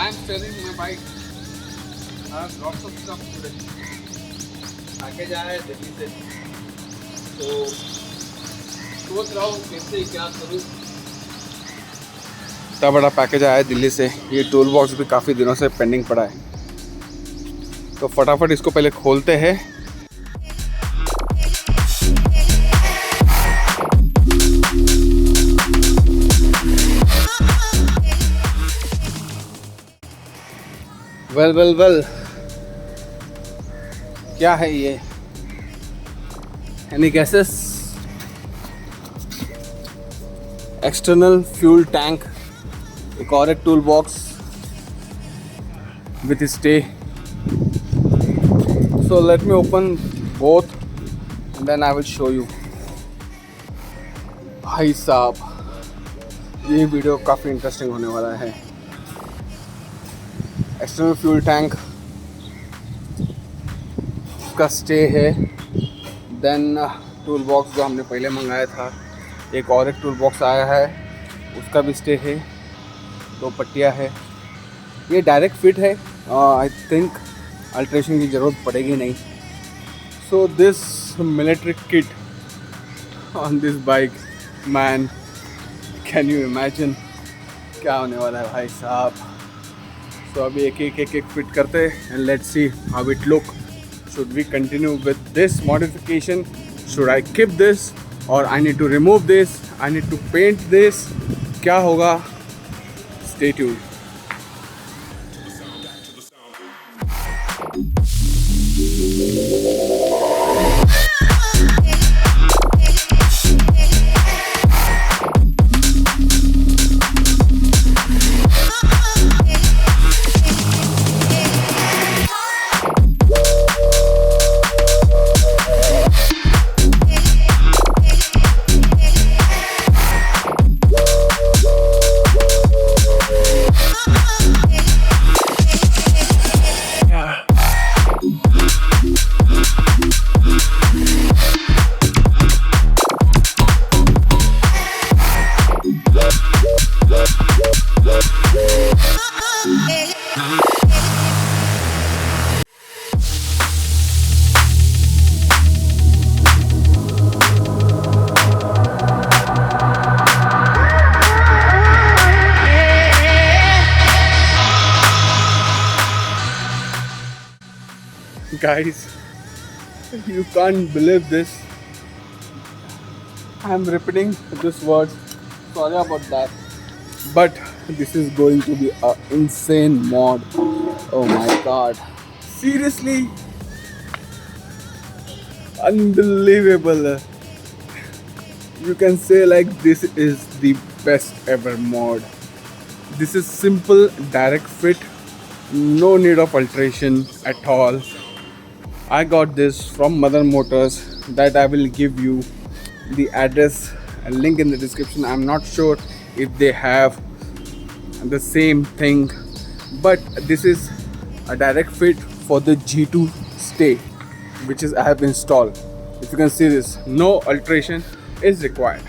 am steering my bike. I have lots of stuff today. Package आया है दिल्ली से, तो सोच रहा हूँ कैसे क्या करूँ। इतना बड़ा पैकेज आया है दिल्ली से, ये टूल बॉक्स भी काफ़ी दिनों से पेंडिंग पड़ा है, तो फटाफट इसको पहले खोलते हैं। वेल क्या है ये? Any gases? External fuel tank, एक और एक tool box with stay. So let me open both and then I will show you. भाई साहब, ये वीडियो काफ़ी इंटरेस्टिंग होने वाला है। एक्सटर्नल फ्यूल टैंक का स्टे है, देन टूल बॉक्स जो हमने पहले मंगाया था, एक और एक टूल बॉक्स आया है, उसका भी स्टे है, 2 पट्टियाँ है। ये डायरेक्ट फिट है, आई थिंक अल्ट्रेशन की ज़रूरत पड़ेगी नहीं। So this military kit on this bike, man, can you imagine क्या होने वाला है भाई साहब। सो अभी एक फिट करते हैं and let's see how it look. Should we continue with this modification? Should I keep this or I need to remove this? I need to paint this? क्या होगा? Stay tuned. Guys, you can't believe this. I'm repeating this word. Sorry about that. But this is going to be an insane mod. Oh my god. Seriously. Unbelievable. You can say like this is the best ever mod. This is simple direct fit. No need of alteration at all. I got this from Mother Motors, that I will give you the address and link in the description. I'm not sure if they have the same thing, but this is a direct fit for the G2 stay, which is I have installed. If you can see this, no alteration is required.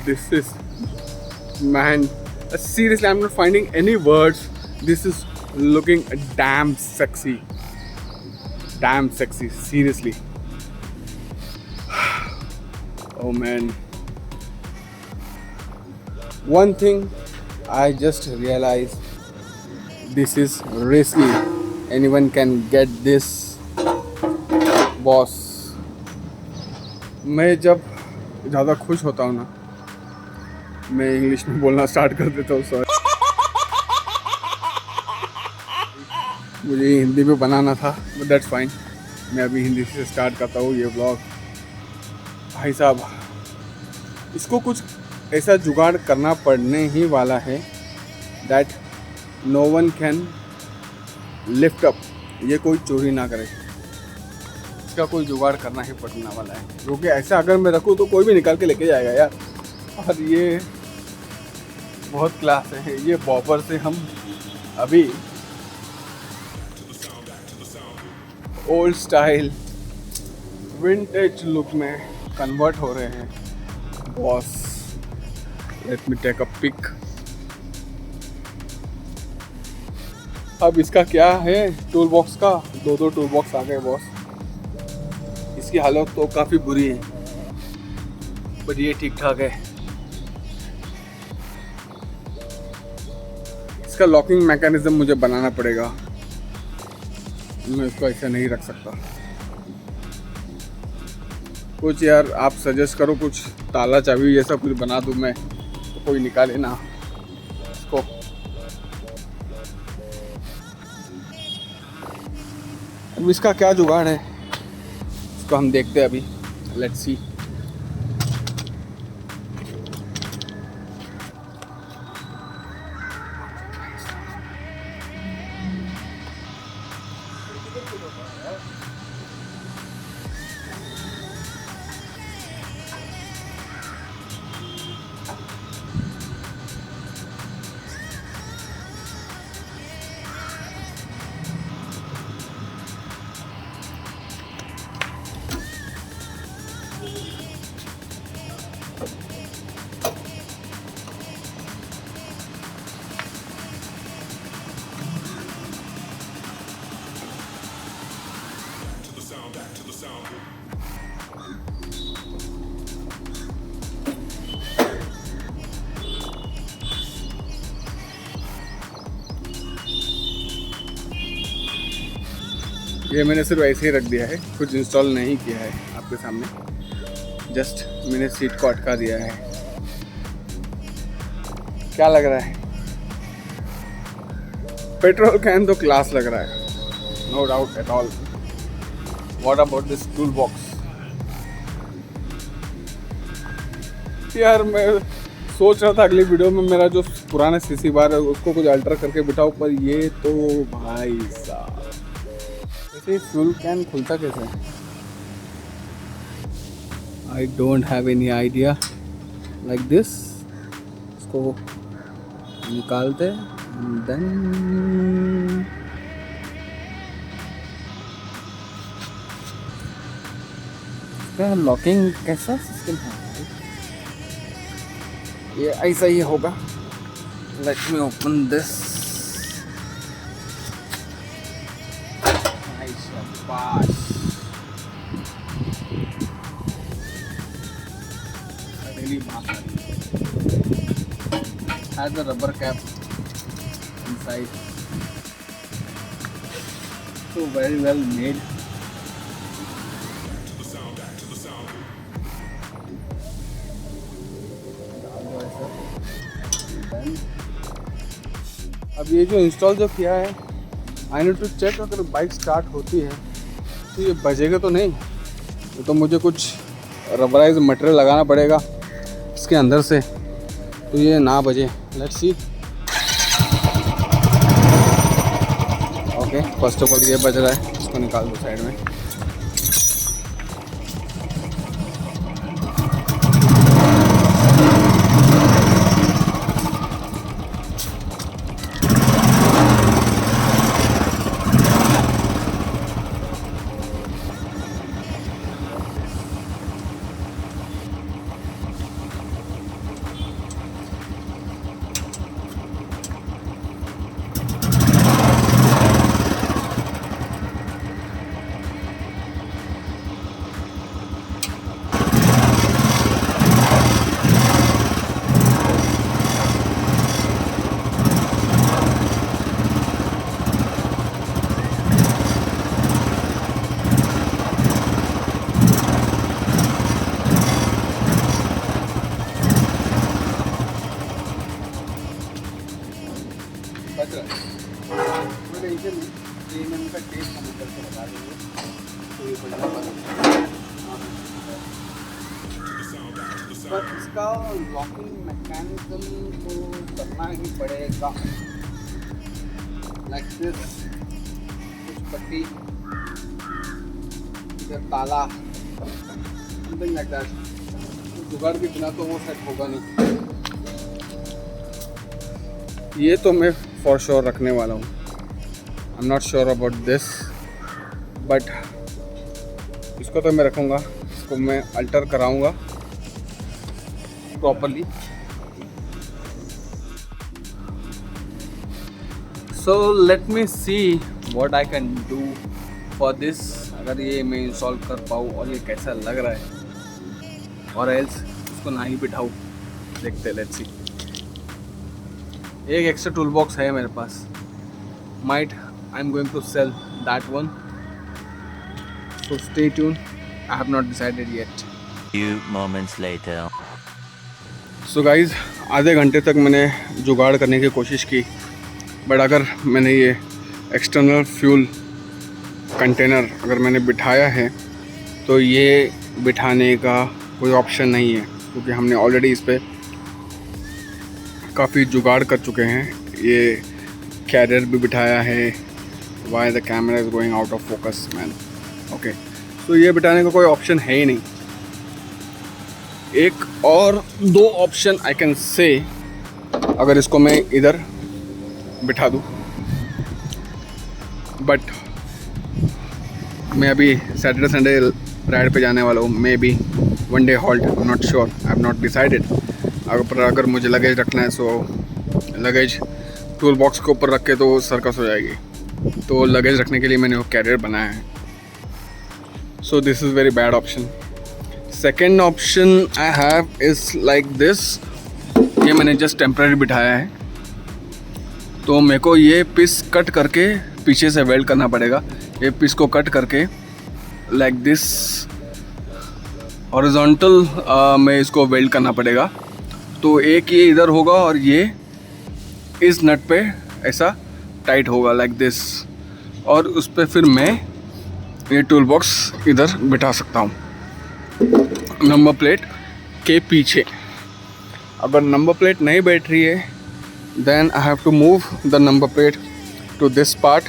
This is, man, seriously, I'm not finding any words. This is looking damn sexy, seriously. Oh man, one thing I just realized, this is risky. Anyone can get this, boss. मैं जब ज़्यादा खुश होता हूँ ना, मैं English में बोलना स्टार्ट कर देता हूँ। सॉरी, मुझे हिंदी में बनाना था, बट दैट्स फाइन। मैं अभी हिंदी से स्टार्ट करता हूँ ये व्लॉग। भाई साहब, इसको कुछ ऐसा जुगाड़ करना पड़ने ही वाला है that no one can lift up, ये कोई चोरी ना करे। इसका कोई जुगाड़ करना ही पड़ने वाला है, क्योंकि ऐसा अगर मैं रखूँ तो कोई भी निकाल के लेके जाएगा यार। और ये बहुत क्लास है, ये बॉबर से हम अभी ओल्ड स्टाइल विंटेज लुक में कन्वर्ट हो रहे हैं boss. Let me take a pic. अब इसका क्या है टूल बॉक्स का, दो टूल बॉक्स आ गए बॉस। इसकी हालत तो काफ़ी बुरी है, बट ये ठीक ठाक है। इसका लॉकिंग मैकेनिज्म मुझे बनाना पड़ेगा, मैं इसको ऐसे नहीं रख सकता। कुछ यार आप सजेस्ट करो, कुछ ताला चाबी जैसा कुछ बना दूं मैं, तो कोई निकाले ना इसको। अब इसका क्या जुगाड़ है इसको हम देखते हैं अभी, लेट्स सी। ये मैंने सिर्फ ऐसे ही रख दिया है, कुछ इंस्टॉल नहीं किया है आपके सामने, जस्ट मैंने सीट को अटका दिया है। क्या लग रहा है? पेट्रोल कैन तो क्लास लग रहा है, no doubt at all. What about this tool box? यार मैं सोच रहा था अगली वीडियो में मेरा जो पुराना सीसी बार है उसको कुछ अल्टर करके बिठाऊं, पर ये तो भाई साहब, ऐसे फ्यूल कैन खुलता कैसे है? I don't have any idea. Like this, इसको निकालते देन इसका लॉकिंग कैसा सिस्टम है? ये ऐसा ही होगा। Late me open this. Has a rubber cap inside, so very well made. अब ये जो इंस्टॉल जो किया है, आई नीड टू चेक, अगर बाइक स्टार्ट होती है तो ये बजेगा तो नहीं, तो मुझे कुछ रबराइज मटेरियल लगाना पड़ेगा इसके अंदर से, तो ये ना बजे। Let's see. Okay, first of all ये बज रहा है, इसको निकाल दो साइड में। पर इसका लॉकिंग मैकेनिज्म तो करना ही पड़ेगा। लाइक दिस, कुछ पट्टी, इधर ताला, समथिंग लाइक दैट। जुगाड़ के बिना तो वो सेट होगा नहीं। ये तो मैं फॉर श्योर रखने वाला हूँ। I am not sure about this, but इसको तो मैं रखूँगा। इसको मैं अल्टर कराऊँगा properly. So let me see what I can do for this, अगर ये मैं इंस्टॉल कर पाऊँ और ये कैसा लग रहा है, और एल्स उसको ना ही बिठाऊँ, देखते लेट्स सी। एक एक्स्ट्रा टूल बॉक्स है मेरे पास, might I am going to sell that one, so stay tune, I have not decided yet. Few moments later. So guys, आधे घंटे तक मैंने जुगाड़ करने की कोशिश की, बट अगर मैंने ये एक्सटर्नल फ्यूल कंटेनर अगर मैंने बिठाया है तो ये बिठाने का कोई ऑप्शन नहीं है, क्योंकि हमने ऑलरेडी इस पर काफ़ी जुगाड़ कर चुके हैं। ये कैरियर भी बिठाया है। Why the camera is going out of focus man. Okay, तो ये बिठाने का कोई ऑप्शन है ही नहीं। एक और दो ऑप्शन आई कैन से, अगर इसको मैं इधर बिठा दूँ, बट मैं अभी सैटरडे संडे राइड पे जाने वाला हूँ, may be one day halt, I am not sure, I have not decided. अगर मुझे लगेज रखना है सो लगेज टूल बॉक्स के ऊपर रख के तो सर्कस हो जाएगी, तो लगेज रखने के लिए मैंने वो कैरियर बनाया है। So this is very bad option. Second option I have is like this, ये मैंने जस्ट टेम्प्रेरी बिठाया है, तो मेरे को ये पीस कट करके पीछे से वेल्ड करना पड़ेगा। ये पीस को कट करके लाइक दिस हॉरिजॉन्टल में इसको वेल्ड करना पड़ेगा। तो एक ये इधर होगा और ये इस नट पे ऐसा टाइट होगा लाइक दिस, और उस पर फिर मैं ये टूल बॉक्स इधर बिठा सकता हूँ नंबर प्लेट के पीछे। अगर नंबर प्लेट नहीं बैठ रही है then I have to move the number plate to this part,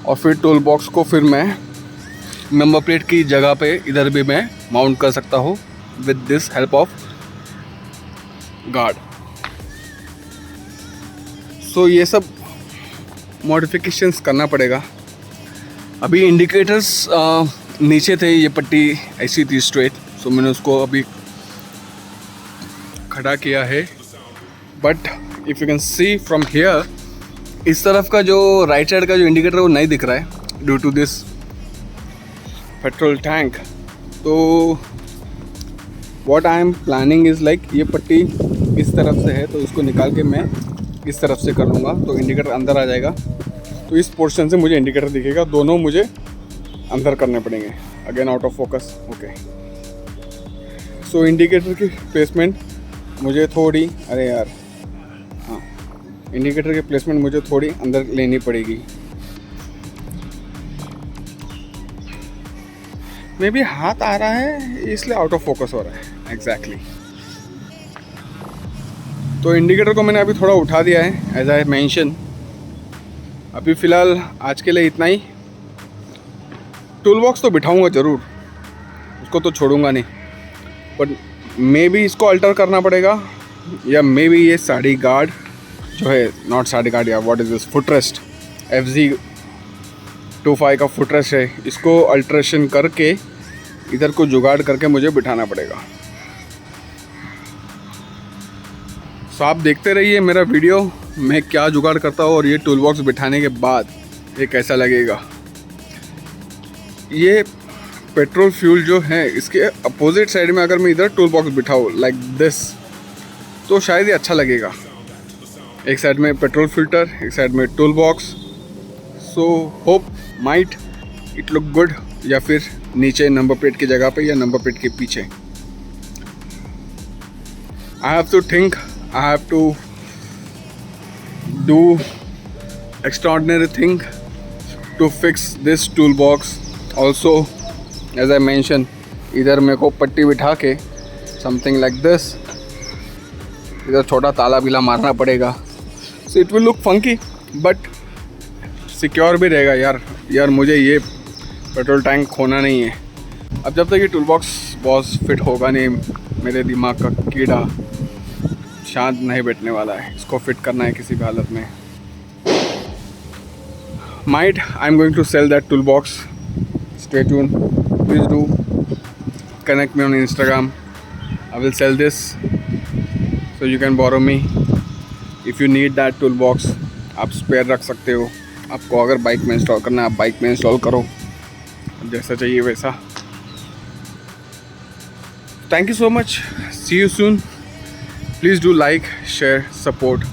और फिर टूल बॉक्स को फिर मैं नंबर प्लेट की जगह पे इधर भी मैं माउंट कर सकता हूँ with this help of guard. So ये सब मॉडिफिकेशंस करना पड़ेगा। अभी इंडिकेटर्स नीचे थे, ये पट्टी ऐसी थी स्ट्रेट, सो मैंने उसको अभी खड़ा किया है। But if you can see from here, इस तरफ का जो राइट साइड का जो इंडिकेटर वो नहीं दिख रहा है due to this petrol tank. तो what I am planning is like, ये पट्टी इस तरफ से है तो उसको निकाल के मैं इस तरफ से कर लूँगा, तो इंडिकेटर अंदर आ जाएगा। तो इस पोर्शन से मुझे इंडिकेटर दिखेगा, दोनों मुझे अंदर करने पड़ेंगे। Again out of focus. Okay, so indicator की प्लेसमेंट मुझे थोड़ी, अरे यार हाँ, इंडिकेटर की प्लेसमेंट मुझे थोड़ी अंदर लेनी पड़ेगी। मे बी हाथ आ रहा है इसलिए आउट ऑफ फोकस हो रहा है। एग्जैक्टली। तो इंडिकेटर को मैंने अभी थोड़ा उठा दिया है एज आई मेंशन। अभी फ़िलहाल आज के लिए इतना ही। टूल बॉक्स तो बिठाऊंगा ज़रूर, उसको तो छोड़ूंगा नहीं, बट मे बी इसको अल्टर करना पड़ेगा, या मे बी ये साड़ी गार्ड जो है, नॉट साड़ी गार्ड, या what is this, footrest FZ25 का फुटरेस्ट है, इसको अल्ट्रेशन करके इधर को जुगाड़ करके मुझे बिठाना पड़ेगा। सो आप देखते रहिए मेरा वीडियो, मैं क्या जुगाड़ करता हूँ और ये टूल बॉक्स बिठाने के बाद ये कैसा लगेगा। ये पेट्रोल फ्यूल जो है, इसके अपोजिट साइड में अगर मैं इधर टूल बॉक्स बिठाऊँ लाइक दिस, तो शायद ये अच्छा लगेगा। एक साइड में पेट्रोल फिल्टर, एक साइड में tool box. So hope might it look good, या फिर नीचे नंबर प्लेट की जगह पे या नंबर प्लेट के पीछे। I have to think, I have to do extraordinary thing to fix this tool box. Also as I mention, इधर मेरे को पट्टी बिठा के समथिंग लाइक दिस, इधर छोटा ताला बिला मारना पड़ेगा। So it will look funky but secure भी रहेगा। यार मुझे ये पेट्रोल टैंक खोना नहीं है। अब जब तक ये टूल बॉक्स बॉस फिट होगा नहीं, मेरे दिमाग का कीड़ा शांत नहीं बैठने वाला है। इसको फिट करना है किसी भी हालत में। Might I'm going to sell that toolbox. Stay tuned. Please do connect me on Instagram. I will sell this so you can borrow me. If you need that tool box आप spare रख सकते हो। आपको अगर bike में install करना है आप बाइक में इंस्टॉल करो, जैसा चाहिए वैसा। Thank you so much, see you soon. Please do like, share, support,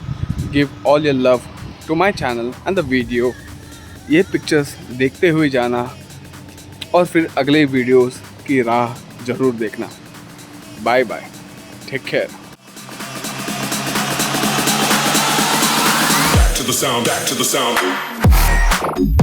give all your love to my channel and the video. ये पिक्चर्स देखते हुए जाना और फिर अगले वीडियोस की राह ज़रूर देखना। Bye bye, take care. Back to the sound, back to the sound.